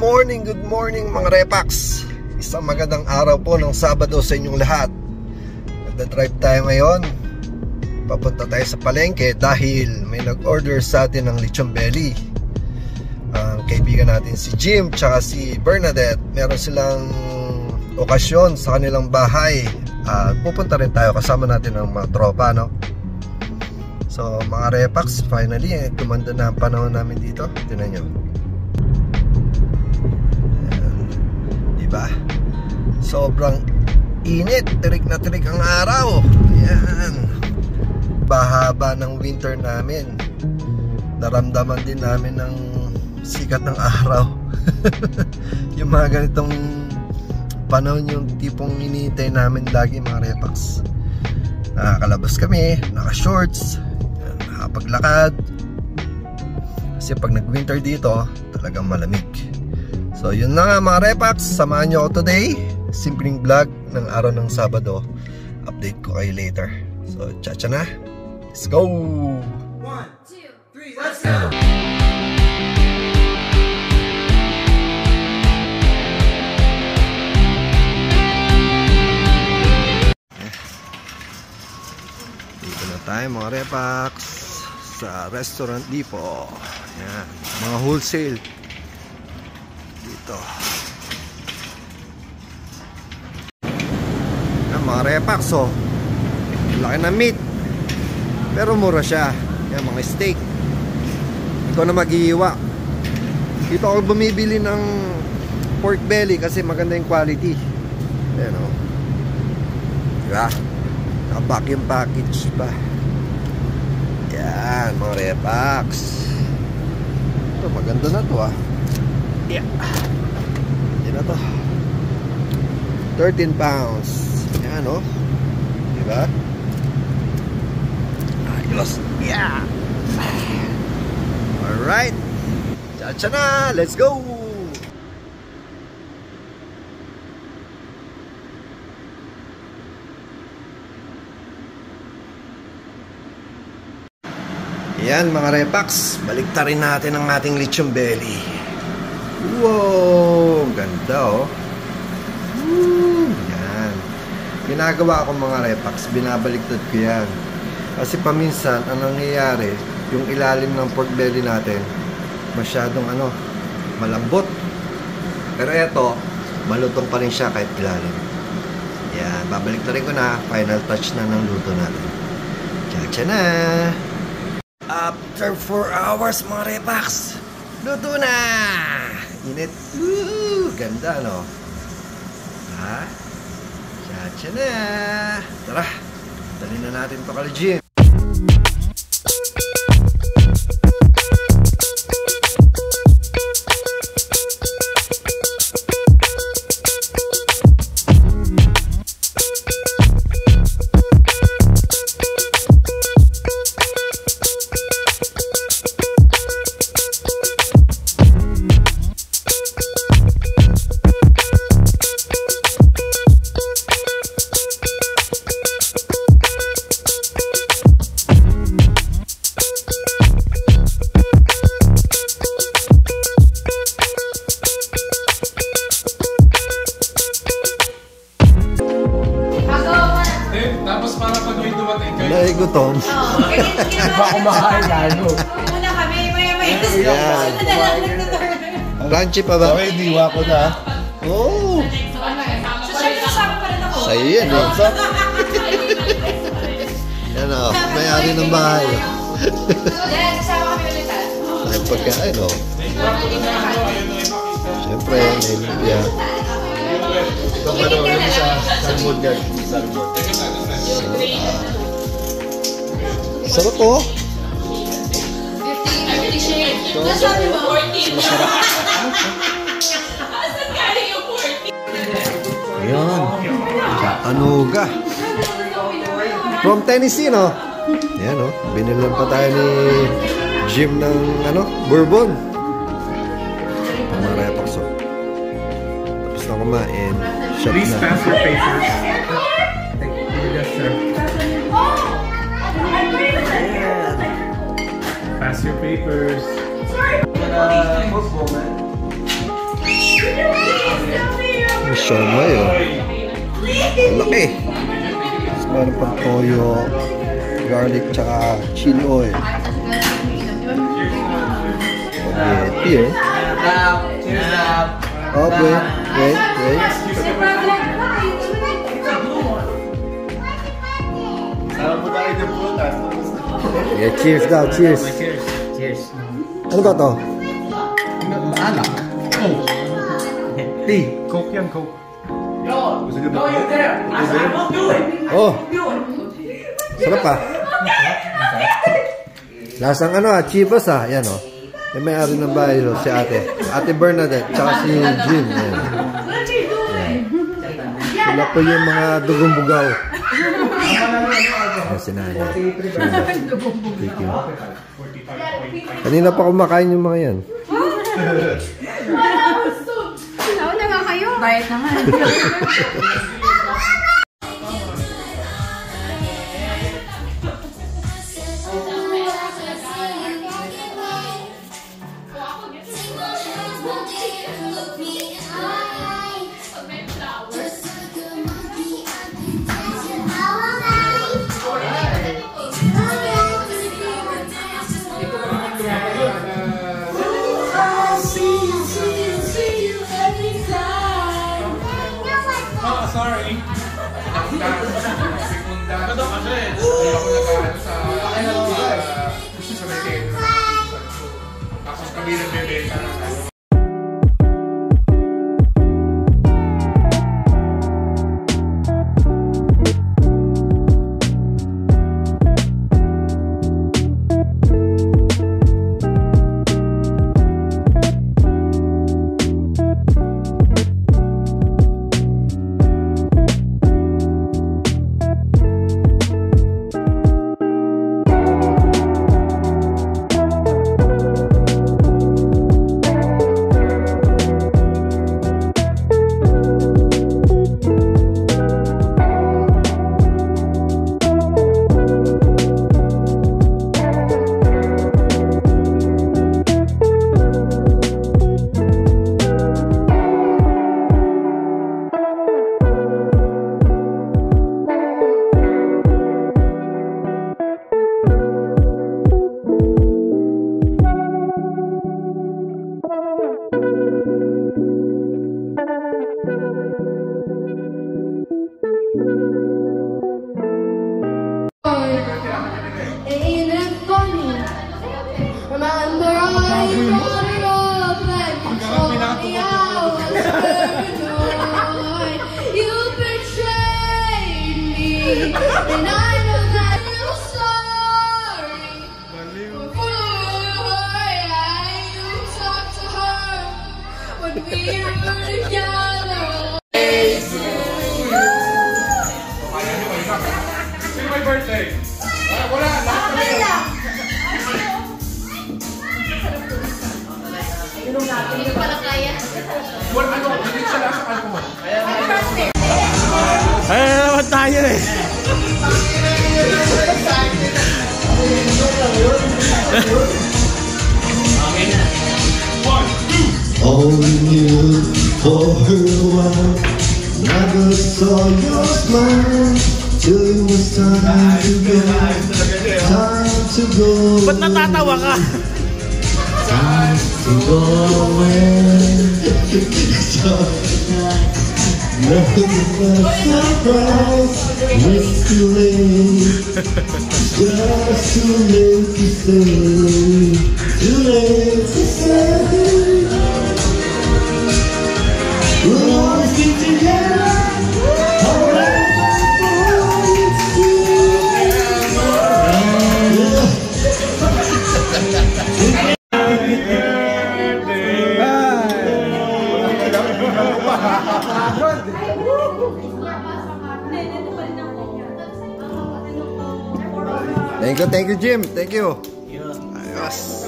good morning mga Repax. Isang magandang araw po ng Sabado sa inyong lahat. Nagda-drive tayo ngayon. Papunta tayo sa palengke dahil may nag-order sa atin ng lechon belly. Ang kaibigan natin si Jim tsaka si Bernadette, meron silang okasyon sa kanilang bahay. Pupunta rin tayo, kasama natin ng mga tropa, no? So mga Repax, finally tumanda na ang panahon namin dito. Tingnan nyo, diba? Sobrang init, tirik na tirik ang araw. Ayan, bahaba ng winter namin. Naramdaman din namin ng sikat ng araw. Yung mga ganitong panahon, yung tipong hinihintay namin lagi mga Repax. Nakakalabas kami, naka-shorts, nakapaglakad. Kasi pag nag-winter dito, talagang malamig. So yun na nga mga Repax, samahan nyo ako today. Simpleng vlog ng araw ng Sabado. Update ko kayo later. So tsa-tsa na, let's go! 1, 2, 3, let's go! Dito na tayo mga Repax sa Restaurant Depot. Ayan, mga wholesale dito. Ayan, mga Repax, oh, laki na meat pero mura siya. Ayan, mga steak. Ikaw na mag-iiwa. Dito ako bumibili ng pork belly kasi maganda yung quality. Ayan, oh, diba? Naka-vacuum package pa. Yan mga Repax. Ito maganda na to, ah. Yeah, hindi na to. 13 pounds. Yan, oh, diba? Ayos. Yeah. Alright, tsa-tsa na, let's go. Yan mga Repax, baliktarin natin ang ating lechon belly. Wow, ganda, oh. Yan, ginagawa ko mga Repax, binabaliktad ko yan. Kasi paminsan, ang nangyayari, yung ilalim ng pork belly natin masyadong malambot. Pero eto, malutong pa rin siya kahit ilalim. Yan, babaliktarin ko na. Final touch na ng luto natin. Tsa-tsa na. After 4 hours mga Repax, luto na! Init. Ganda, no? Ha? Tsa-tsa na! Tara, dali na natin ito kala Jim. Gutom. Ba kumakain lalo. Muna kami, maya-maya. Yan. Crunchy pa ba? Okay, diwa ko na. Oh, Sasama pa rin ako. sa'yo yan, eh. Yan, oh, may-ari ng bahay. Yan, kasama kami ulit, ha? Ay, pagkain, oh. Siyempre, may lumpia. Ito pa daw yung sa salmon guard. Salmon. Sarap, oh. 50 shades. Nasabi mo? 14. Masarap. Asan galing yung 14? Ayan. Anuga. From Tennessee, no? Ayan, oh. Binilan pa tayo ni Jim ng, bourbon. Mga Repax, oh. Tapos na kumain. Shot Please na. pass your papers. Yes, sir. Pass your papers. siomay, oh. Laki. Tapos meron pang toyo, garlic, tsaka chili oil. Spaghetti, oh. Oh, wait. Yeah, cheers daw, cheers. Cheers. Ano ba to? Alak. Oh. Tea. Coke yan, Coke. Oh. Sarap pa. Lasang ano Chivas Yan oh. Yung may-ari ng bahay si ate. Ate Bernadette, tsaka si Jim. Yan. Sila po yung mga dugong bugaw. Yan si Nana. Thank you. Kanina pa kumakain yung mga yan. Nauna nga kayo. Diet naman. Sorry. Sekunda kasi ako nag-ano sa Metro. Tapos kami nagbebenta ng ano. Ain't it funny? Remember I brought it up and you told me I was paranoid. You betrayed me, and I know that you're sorry. Before you talked to her when we were together. Sino may birthday? Wala, lahat kami. Hindi pala kaya. Wala, ano, hindi siya nasa alcohol. Ay, naman tayo eh. Only knew for her a while. Never saw your smile till it was time to go. Time to go. Ba't natatawa ka? Time to go away. Nothing but surprise. It's too late. Just too late to say. Too late to say. We'll always be together. Thank you, Jim. Thank you. Ayos.